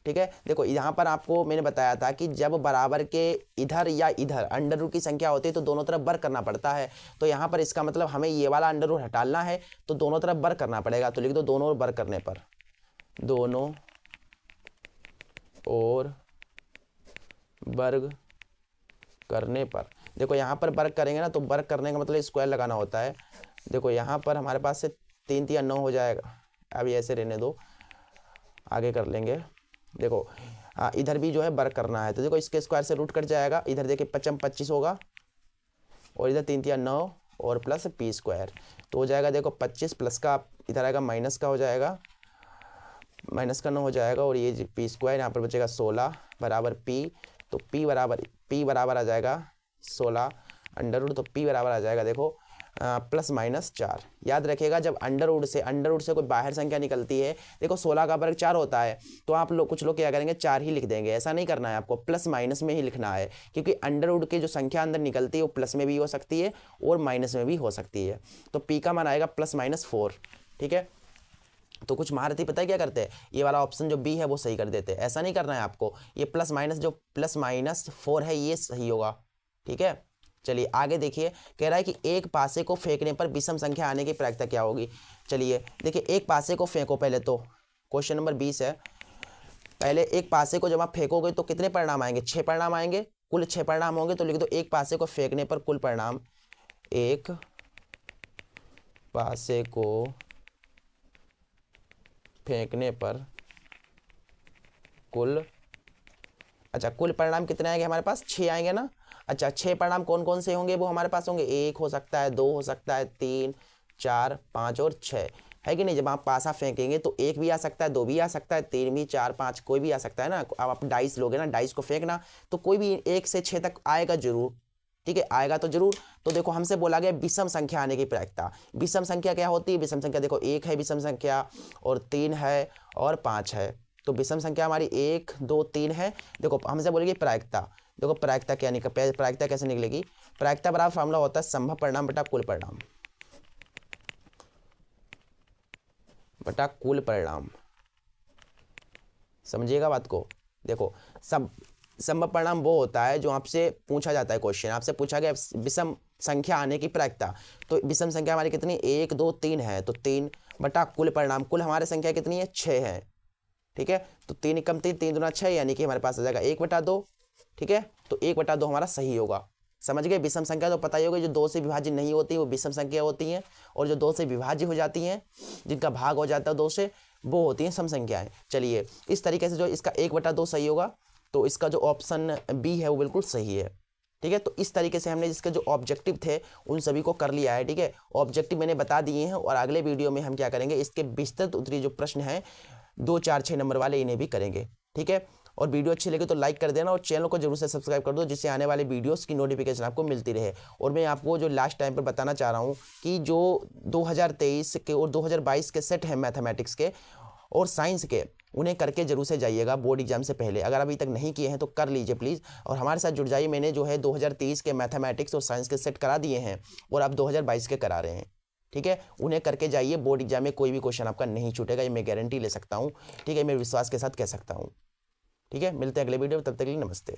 ठीक है। देखो यहाँ पर आपको मैंने बताया था कि जब बराबर के इधर या इधर अंडर रूट की संख्या होती है तो दोनों तरफ वर्ग करना पड़ता है। तो यहाँ पर इसका मतलब हमें ये वाला अंडर रूट हटाना है तो दोनों तरफ वर्ग करना पड़ेगा। तो लिख दो दोनों वर्ग करने पर, दोनों और वर्ग करने पर। देखो यहाँ पर वर्ग करेंगे ना तो वर्ग करने का मतलब स्क्वायर लगाना होता है। देखो यहाँ पर हमारे पास से 3 × 9 हो जाएगा। अब ऐसे रहने दो, आगे कर लेंगे। देखो हाँ, इधर भी जो है वर्क करना है, तो देखो इसके स्क्वायर से रूट कट जाएगा, इधर देखिए 25 होगा और इधर 3 3 9 और प्लस पी स्क्वायर, तो हो जाएगा देखो 25 प्लस का इधर आएगा माइनस का हो जाएगा, माइनस का 9 हो जाएगा और ये पी स्क्वायर यहाँ पर बचेगा 16 बराबर पी, तो पी बराबर आ जाएगा 16 अंडर रूट, तो पी बराबर आ जाएगा देखो प्लस माइनस 4। याद रखिएगा जब अंडर रूट से कोई बाहर संख्या निकलती है, देखो 16 का वर्ग 4 होता है, तो आप लोग कुछ लोग क्या करेंगे 4 ही लिख देंगे, ऐसा नहीं करना है आपको, प्लस माइनस में ही लिखना है, क्योंकि अंडर रूट की जो संख्या अंदर निकलती है वो प्लस में भी हो सकती है और माइनस में भी हो सकती है। तो पी का मान आएगा प्लस माइनस 4। ठीक है, तो कुछ महारथी पता है क्या करते हैं, ये वाला ऑप्शन जो बी है वो सही कर देते हैं, ऐसा नहीं करना है आपको, ये प्लस माइनस 4 है ये सही होगा। ठीक है, चलिए आगे देखिए, कह रहा है कि एक पासे को फेंकने पर विषम संख्या आने की प्रायिकता क्या होगी। चलिए देखिए, एक पासे को फेंको, पहले तो क्वेश्चन नंबर 20 है, पहले एक पासे को जब आप फेंकोगे तो कितने परिणाम आएंगे, 6 परिणाम आएंगे, कुल 6 परिणाम होंगे, तो लिख दो एक पासे को फेंकने पर कुल परिणाम, एक पासे को फेंकने पर कुल, अच्छा कुल परिणाम कितने आएंगे हमारे पास, 6 आएंगे ना। अच्छा 6 परिणाम कौन कौन से होंगे, वो हमारे पास होंगे, 1 हो सकता है, 2 हो सकता है, 3 4 5 और 6, है कि नहीं। जब आप पासा फेंकेंगे तो 1 भी आ सकता है, 2 भी आ सकता है, 3 भी, 4 5 कोई भी आ सकता है ना। अब आप डाइस लोगे ना, डाइस को फेंकना तो कोई भी 1 से 6 तक आएगा जरूर। ठीक है, आएगा तो जरूर। तो देखो हमसे बोला गया विषम संख्या आने की प्रायिकता, विषम संख्या क्या होती है, विषम संख्या देखो 1 है विषम संख्या और 3 है और 5 है, तो विषम संख्या हमारी 1 2 3 है। देखो हमसे बोलेगी प्रायिकता, देखो प्रायिकता क्या निकल, प्रायिकता कैसे निकलेगी, प्रायिकता बराबर फार्मूला होता है संभव परिणाम बटा कुल परिणाम, बटा कुल परिणाम, समझिएगा बात को। देखो संभव परिणाम वो होता है जो आपसे पूछा जाता है, क्वेश्चन आपसे पूछा गया विषम संख्या आने की प्रायिकता, तो विषम संख्या हमारी कितनी 1 2 3 है, तो 3 बटा कुल परिणाम, कुल हमारे संख्या कितनी है 6 है। ठीक है, तो 3 कम 3 3 दूना 6, यानी कि हमारे पास आ जाएगा 1/2। ठीक है, तो 1/2 हमारा सही होगा। समझ गए, विषम संख्या तो पता ही होगी, जो 2 से विभाज्य नहीं होती वो विषम संख्या होती हैं, और जो 2 से विभाज्य हो जाती हैं, जिनका भाग हो जाता है 2 से, वो होती हैं सम संख्याएं। चलिए इस तरीके से जो इसका 1/2 सही होगा, तो इसका जो ऑप्शन बी है वो बिल्कुल सही है। ठीक है, तो इस तरीके से हमने जिसके जो ऑब्जेक्टिव थे उन सभी को कर लिया है। ठीक है, ऑब्जेक्टिव मैंने बता दिए हैं, और अगले वीडियो में हम क्या करेंगे, इसके विस्तृत उत्तरीय जो प्रश्न हैं 2 4 6 नंबर वाले, इन्हें भी करेंगे। ठीक है, और वीडियो अच्छी लगे तो लाइक कर देना और चैनल को जरूर से सब्सक्राइब कर दो, जिससे आने वाले वीडियोस की नोटिफिकेशन आपको मिलती रहे। और मैं आपको जो लास्ट टाइम पर बताना चाह रहा हूँ कि जो 2023 के और 2022 के सेट हैं मैथमेटिक्स के और साइंस के, उन्हें करके जरूर से जाइएगा बोर्ड एग्जाम से पहले। अगर अभी तक नहीं किए हैं तो कर लीजिए प्लीज़, और हमारे साथ जुड़ जाइए। मैंने जो है 2023 के मैथमेटिक्स और साइंस के सेट करा दिए हैं और अब 2022 के करा रहे हैं। ठीक है, उन्हें करके जाइए, बोर्ड एग्जाम में कोई भी क्वेश्चन आपका नहीं छूटेगा, ये मैं गारंटी ले सकता हूँ। ठीक है, मैं विश्वास के साथ कह सकता हूँ। ठीक है, मिलते हैं अगले वीडियो में, तब तक के लिए नमस्ते।